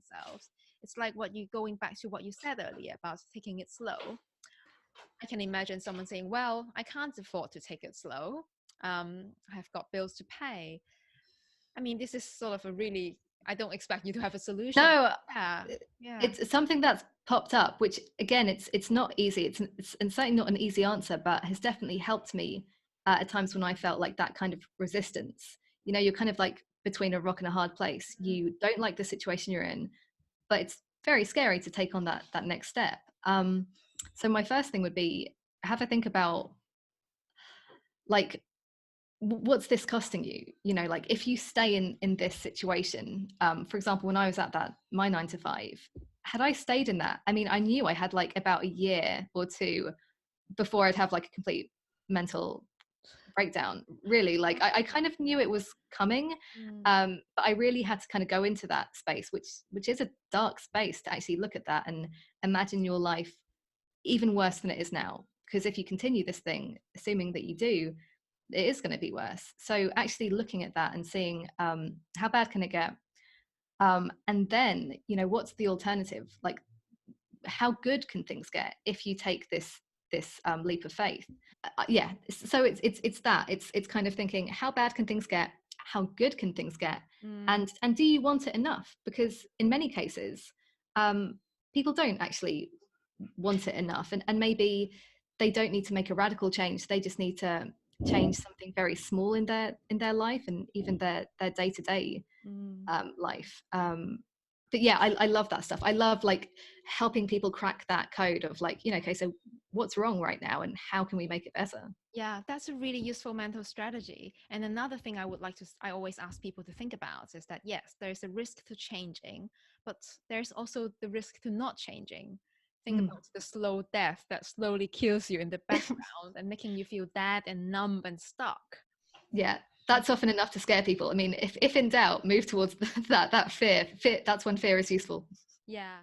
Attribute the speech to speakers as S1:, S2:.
S1: themselves. It's like going back to what you said earlier about taking it slow. I can imagine someone saying, well, I can't afford to take it slow. I've got bills to pay. I mean, this is sort of I don't expect you to have a solution.
S2: No,
S1: Yeah. Yeah.
S2: it's something that's popped up, which again, it's not easy. It's and certainly not an easy answer, but has definitely helped me at times when I felt like that kind of resistance. You're kind of like between a rock and a hard place. You don't like the situation you're in, but it's very scary to take on that next step. So my first thing would be have a think about, like, what's this costing you? Like, if you stay in this situation, for example, when I was at my 9 to 5, had I stayed in that, I mean, I knew I had like about a year or two before I'd have like a complete mental breakdown, really. Like, I kind of knew it was coming, but I really had to kind of go into that space, which is a dark space, to actually look at that and imagine your life even worse than it is now. Because if you continue this thing, assuming that you do, it is going to be worse. So actually looking at that and seeing, how bad can it get, and then what's the alternative? Like, how good can things get if you take this leap of faith? Yeah, so it's kind of thinking, how bad can things get, how good can things get, and do you want it enough? Because in many cases, people don't actually want it enough, and maybe they don't need to make a radical change, they just need to change something very small in their life, and even their day-to-day life. But yeah, I love that stuff. I love like helping people crack that code of like, okay, so what's wrong right now and how can we make it better?
S1: Yeah, that's a really useful mental strategy. And another thing I always ask people to think about is that, yes, there's a risk to changing, but there's also the risk to not changing. Think about the slow death that slowly kills you in the background and making you feel dead and numb and stuck.
S2: Yeah, that's often enough to scare people. I mean, if in doubt, move towards that fear. That's when fear is useful.
S1: Yeah.